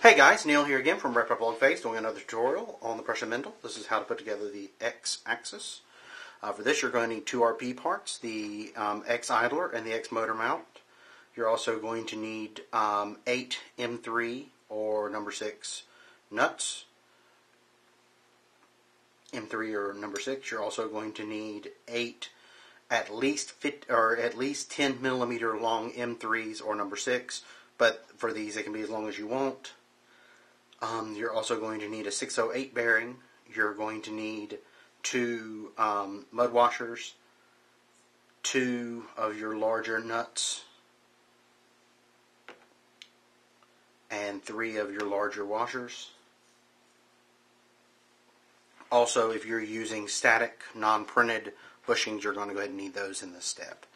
Hey guys, Neil here again from RepRap Prusa doing another tutorial on the pressure spindle. This is how to put together the X-axis. For this you're going to need two RP parts, the X idler and the X motor mount. You're also going to need 8 M3 or number 6 nuts. M3 or number 6. You're also going to need 8 at least 10 millimeter long M3s or number 6, but for these it can be as long as you want. You're also going to need a 608 bearing. You're going to need 2 mud washers, 2 of your larger nuts, and 3 of your larger washers. Also, if you're using static, non-printed bushings, you're going to go ahead and need those in this step.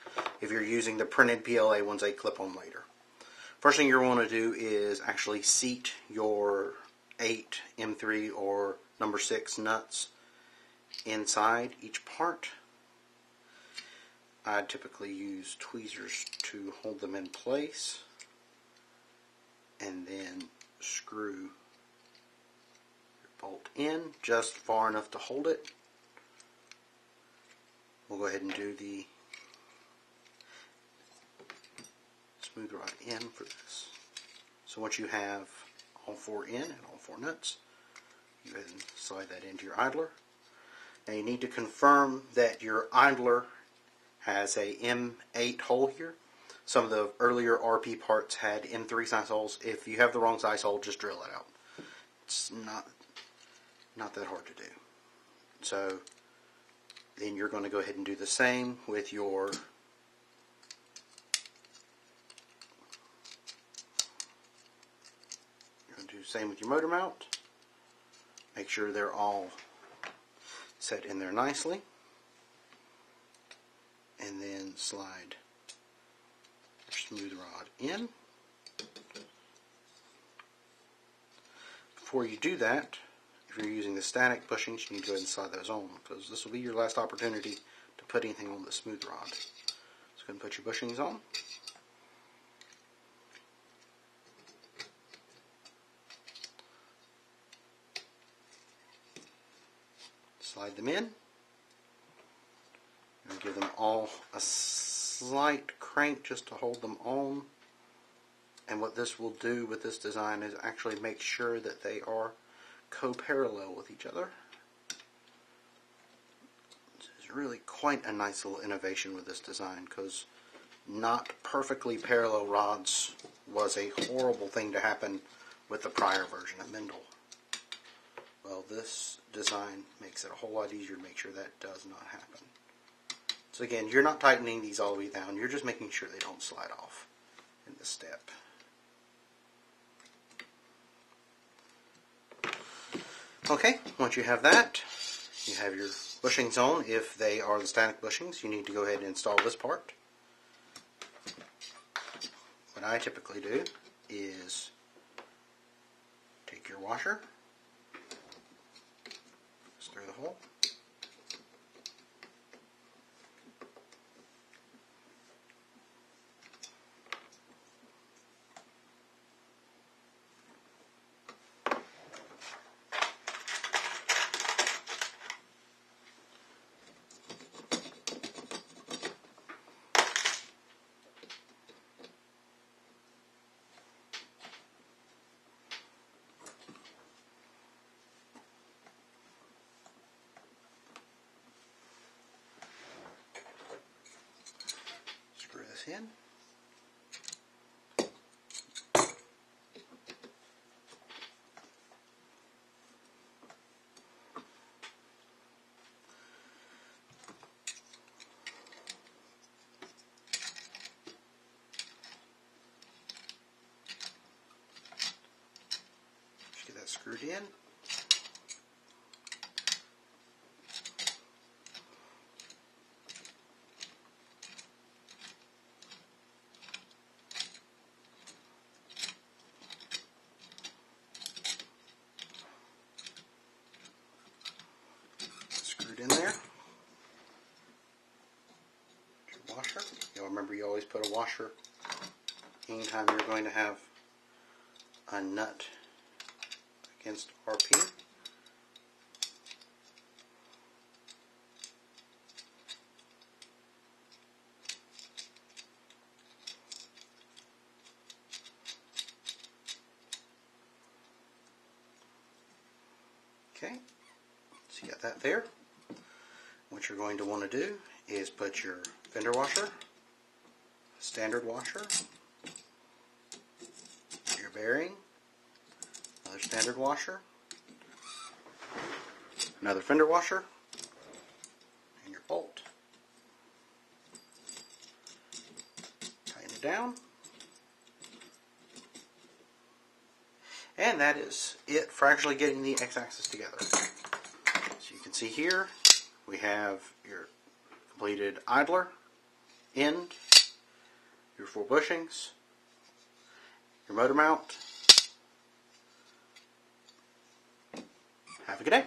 If you're using the printed PLA ones, they clip on later. First thing you're going to do is actually seat your 8 M3 or number 6 nuts inside each part. I typically use tweezers to hold them in place and then screw your bolt in just far enough to hold it. We'll go ahead and do the smooth rod in for this. So once you have all 4 in and all 4 nuts, you go ahead and slide that into your idler. Now you need to confirm that your idler has a M8 hole here. Some of the earlier RP parts had M3 size holes. If you have the wrong size hole, just drill it out. It's not that hard to do. So then you're going to go ahead and do the same with your same with your motor mount. Make sure they're all set in there nicely. And then slide your smooth rod in. Before you do that, if you're using the static bushings, you need to go ahead and slide those on, because this will be your last opportunity to put anything on the smooth rod. So go ahead and put your bushings on. Slide them in, and give them all a slight crank just to hold them on. And what this will do with this design is actually make sure that they are co-parallel with each other. This is really quite a nice little innovation with this design, because not perfectly parallel rods was a horrible thing to happen with the prior version of Mendel. Well, this design makes it a whole lot easier to make sure that does not happen. So again, you're not tightening these all the way down, you're just making sure they don't slide off in this step. Okay, once you have that, you have your bushings on. If they are the static bushings, you need to go ahead and install this part. What I typically do is take your washer, through the hole, screw this in. Just get that screwed in. In there. Your washer. You'll remember you always put a washer anytime you're going to have a nut against RP. Okay, so you got that there. What you're going to want to do is put your fender washer, standard washer, your bearing, another standard washer, another fender washer, and your bolt. Tighten it down. And that is it for actually getting the x-axis together. So you can see here we have your completed idler, end, your 4 bushings, your motor mount. Have a good day.